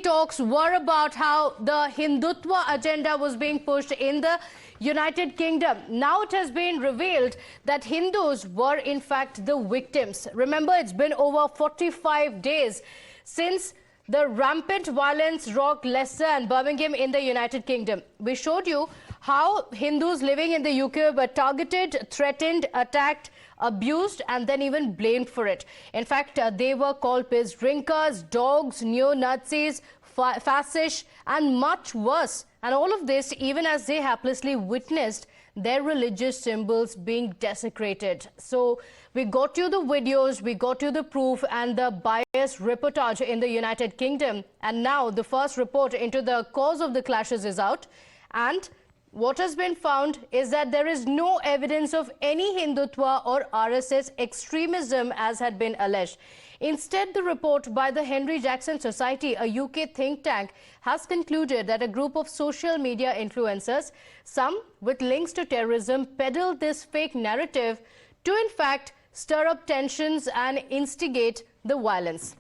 talks were about how the Hindutva agenda was being pushed in the United Kingdom. Now it has been revealed that Hindus were in fact the victims. Remember, it's been over 45 days since the rampant violence rocked Leicester and Birmingham in the United Kingdom. We showed you how Hindus living in the UK were targeted, threatened, attacked, abused and then even blamed for it. In fact, they were called piss drinkers, dogs, neo-Nazis, fascists and much worse. And all of this even as they haplessly witnessed their religious symbols being desecrated. So we got you the videos, we got you the proof and the biased reportage in the United Kingdom. And now the first report into the cause of the clashes is out. And what has been found is that there is no evidence of any Hindutva or RSS extremism as had been alleged. Instead, the report by the Henry Jackson Society, a UK think tank, has concluded that a group of social media influencers, some with links to terrorism, peddled this fake narrative to in fact stir up tensions and instigate the violence.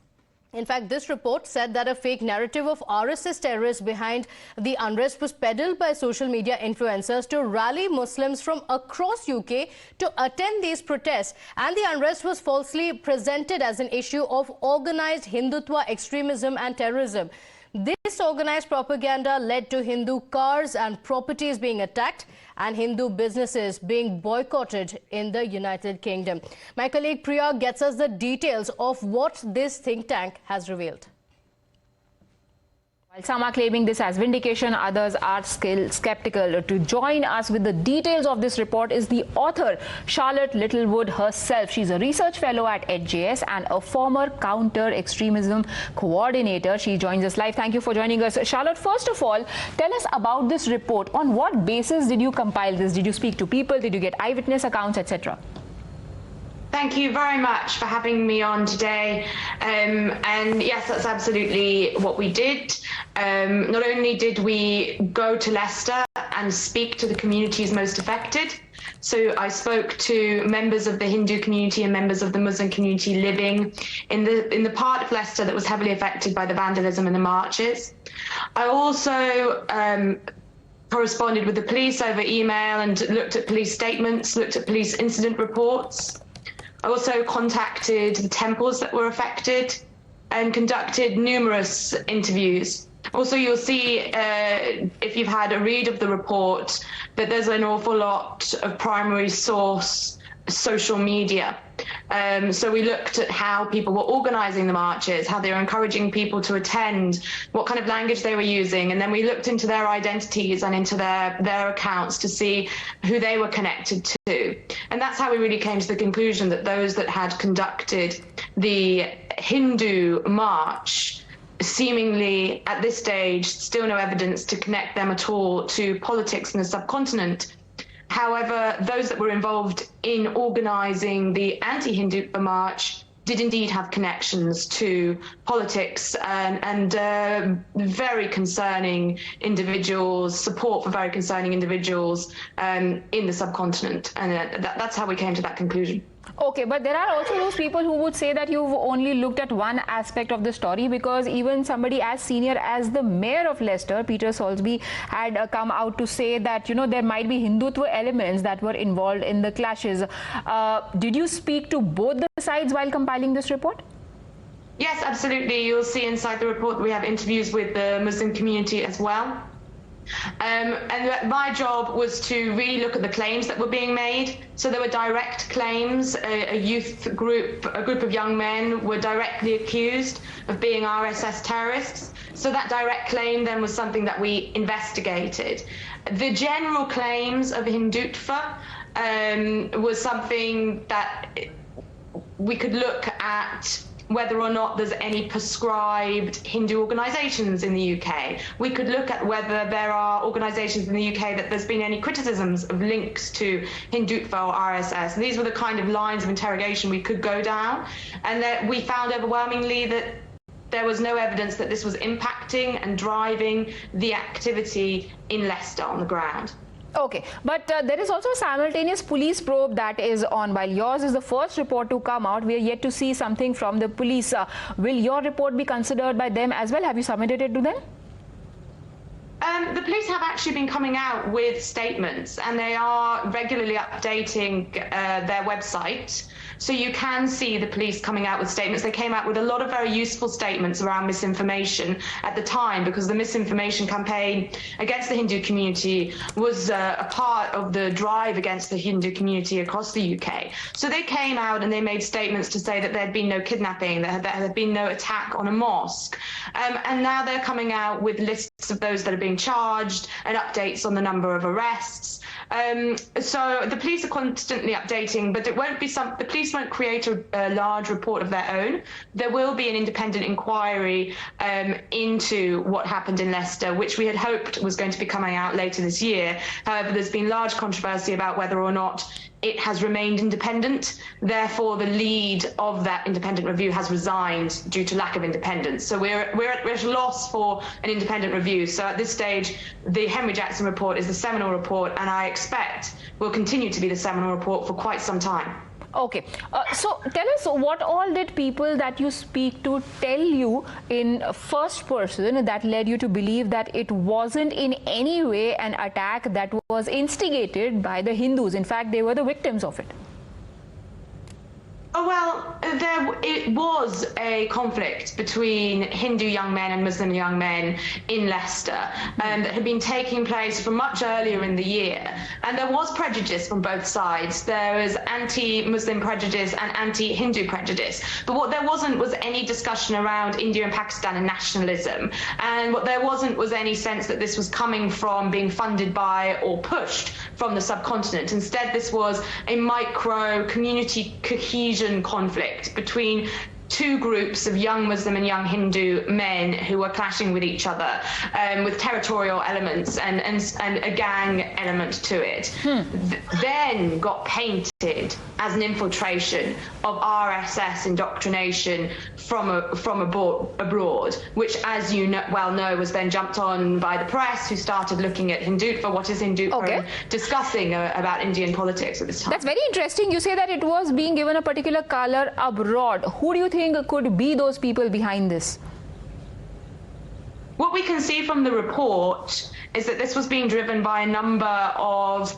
In fact, this report said that a fake narrative of RSS terrorists behind the unrest was peddled by social media influencers to rally Muslims from across UK to attend these protests. And the unrest was falsely presented as an issue of organized Hindutva extremism and terrorism. This organized propaganda led to Hindu cars and properties being attacked and Hindu businesses being boycotted in the United Kingdom. My colleague Priya gets us the details of what this think tank has revealed. While some are claiming this as vindication, others are still skeptical. To join us with the details of this report is the author, Charlotte Littlewood herself. She's a research fellow at HJS and a former counter-extremism coordinator. She joins us live. Thank you for joining us. Charlotte, first of all, tell us about this report. On what basis did you compile this? Did you speak to people? Did you get eyewitness accounts, etc.? Thank you very much for having me on today. And yes, that's absolutely what we did. Not only did we go to Leicester and speak to the communities most affected, so I spoke to members of the Hindu community and members of the Muslim community living in the part of Leicester that was heavily affected by the vandalism and the marches. I also corresponded with the police over email and looked at police statements, looked at police incident reports. I also contacted the temples that were affected and conducted numerous interviews. Also, you'll see, if you've had a read of the report, that there's an awful lot of primary source social media. So we looked at how people were organizing the marches, how they were encouraging people to attend, what kind of language they were using, and then we looked into their identities and into their accounts to see who they were connected to. And that's how we really came to the conclusion that those that had conducted the Hindu march, seemingly at this stage still no evidence to connect them at all to politics in the subcontinent. However, those that were involved in organising the anti-Hindutva march did indeed have connections to politics and very concerning individuals, support for very concerning individuals in the subcontinent. And that's how we came to that conclusion. Okay, but there are also those people who would say that you've only looked at one aspect of the story, because even somebody as senior as the mayor of Leicester, Peter Soulsby, had come out to say that, you know, there might be Hindutva elements that were involved in the clashes. Did you speak to both the sides while compiling this report? Yes, absolutely. You'll see inside the report we have interviews with the Muslim community as well. And my job was to really look at the claims that were being made. So there were direct claims. A group of young men were directly accused of being RSS terrorists. So that direct claim then was something that we investigated. The general claims of Hindutva was something that we could look at whether or not there's any prescribed Hindu organisations in the UK. We could look at whether there are organisations in the UK that there's been any criticisms of links to Hindutva or RSS. And these were the kind of lines of interrogation we could go down, and that we found overwhelmingly that there was no evidence that this was impacting and driving the activity in Leicester on the ground. Okay, but there is also a simultaneous police probe that is on. While yours is the first report to come out, we are yet to see something from the police. Will your report be considered by them as well? Have you submitted it to them? The police have actually been coming out with statements, and they are regularly updating their website. So you can see the police coming out with statements. They came out with a lot of very useful statements around misinformation at the time, because the misinformation campaign against the Hindu community was a part of the drive against the Hindu community across the UK. So they came out and they made statements to say that there had been no kidnapping, that there had been no attack on a mosque. And now they're coming out with lists of those that are being charged and updates on the number of arrests. So the police are constantly updating, but it won't be the police won't create a large report of their own. There will be an independent inquiry into what happened in Leicester, which we had hoped was going to be coming out later this year. However, there's been large controversy about whether or not it has remained independent. Therefore, the lead of that independent review has resigned due to lack of independence. So we're at a loss for an independent review. So at this stage, the Henry Jackson report is the seminal report, and I expect will continue to be the seminal report for quite some time. Okay, so tell us, what all did people that you speak to tell you in first person that led you to believe that it wasn't in any way an attack that was instigated by the Hindus? In fact, they were the victims of it. Oh, well, it was a conflict between Hindu young men and Muslim young men in Leicester that had been taking place from much earlier in the year. And there was prejudice from both sides. There was anti-Muslim prejudice and anti-Hindu prejudice. But what there wasn't was any discussion around India and Pakistan and nationalism. And what there wasn't was any sense that this was coming from being funded by or pushed from the subcontinent. Instead, this was a micro community cohesion conflict between two groups of young Muslim and young Hindu men who were clashing with each other, with territorial elements and a gang element to it. Then got painted as an infiltration of RSS indoctrination from abroad, which, as you well know, was then jumped on by the press, who started looking at Hindutva, what is Hindutva, okay, discussing about Indian politics at this time. That's very interesting. You say that it was being given a particular color abroad. Who do you think could be those people behind this? What we can see from the report is that this was being driven by a number of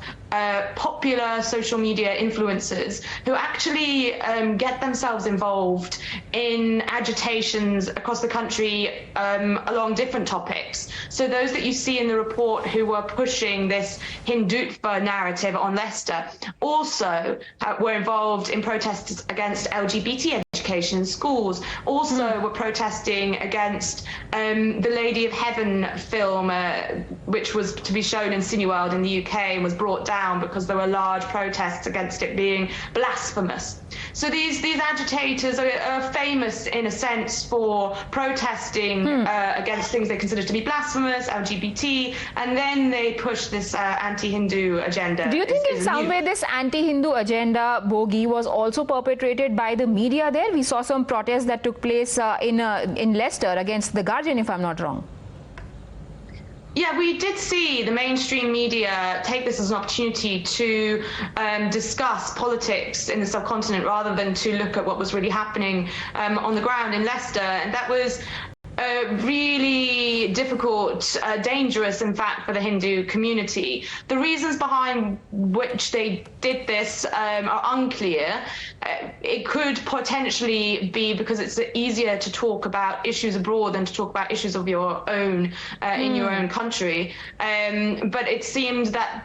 popular social media influencers who actually get themselves involved in agitations across the country along different topics. So those that you see in the report who were pushing this Hindutva narrative on Leicester also were involved in protests against LGBT education in schools, also were protesting against the Lady of Heaven film, which was to be shown in Cineworld in the UK and was brought down because there were large protests against it being blasphemous. So these agitators are famous in a sense for protesting against things they consider to be blasphemous, LGBT, and then they push this anti-Hindu agenda. Do you think in some way this anti-Hindu agenda, Bogi, was also perpetrated by the media there? We saw some protests that took place in Leicester against The Guardian, if I'm not wrong. Yeah, we did see the mainstream media take this as an opportunity to discuss politics in the subcontinent rather than to look at what was really happening on the ground in Leicester. And that was really difficult, dangerous, in fact, for the Hindu community. The reasons behind which they did this are unclear. It could potentially be because it's easier to talk about issues abroad than to talk about issues of your own in your own country. But it seemed that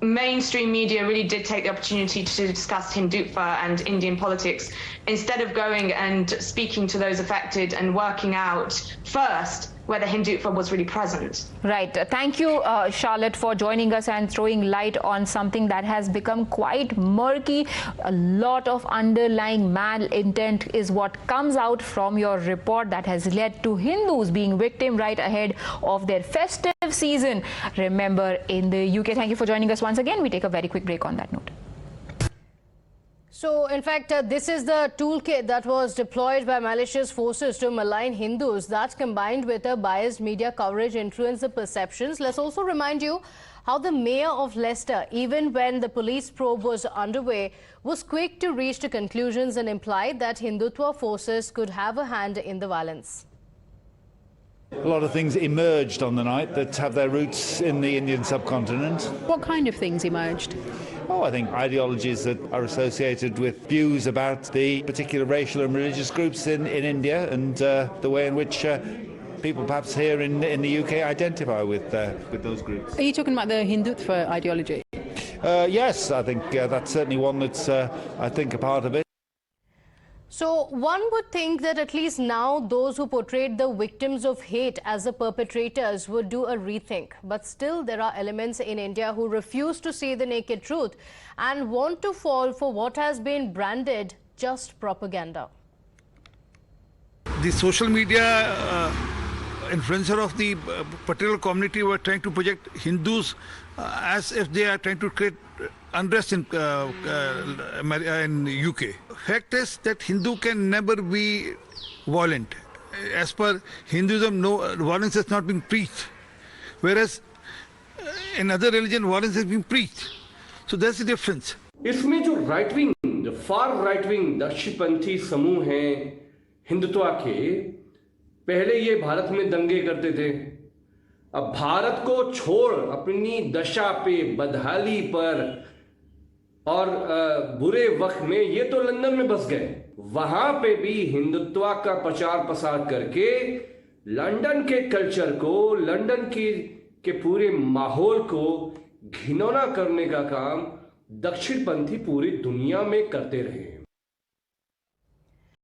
mainstream media really did take the opportunity to discuss Hindutva and Indian politics instead of going and speaking to those affected and working out first whether Hindutva was really present. Right. Thank you, Charlotte, for joining us and throwing light on something that has become quite murky. A lot of underlying malintent is what comes out from your report that has led to Hindus being victim right ahead of their festive season. Remember, in the UK. Thank you for joining us once again. We take a very quick break on that note. So, in fact, this is the toolkit that was deployed by malicious forces to malign Hindus. That, combined with a biased media coverage, influenced the perceptions. Let's also remind you how the mayor of Leicester, even when the police probe was underway, was quick to reach to conclusions and implied that Hindutva forces could have a hand in the violence. A lot of things emerged on the night that have their roots in the Indian subcontinent. What kind of things emerged? Oh, I think ideologies that are associated with views about the particular racial and religious groups in India and the way in which people perhaps here in the UK identify with those groups. Are you talking about the Hindutva ideology? Yes, I think that's certainly one that's, I think, a part of it. So one would think that at least now those who portrayed the victims of hate as the perpetrators would do a rethink. But still there are elements in India who refuse to see the naked truth and want to fall for what has been branded just propaganda. The social media influencer of the particular community were trying to project Hindus as if they are trying to create unrest in UK. Fact is that Hindu can never be violent. As per Hinduism, no violence has not been preached, whereas in other religion violence has been preached. So that's the difference. इसमें जो right wing, जो far right wing दक्षिणपंथी समूह हैं हिंदुत्व के, पहले ये भारत में दंगे करते थे। अब भारत को छोड़ अपनी दशा पे, बदहाली पर और बुरे वक्त में ये तो लंदन में बस गए। वहां पे भी हिंदुत्व का प्रचार प्रसार करके लंदन के कल्चर को, लंदन के पूरे माहौल को घिनौना करने का काम दक्षिणपंथी पूरी दुनिया में करते रहे।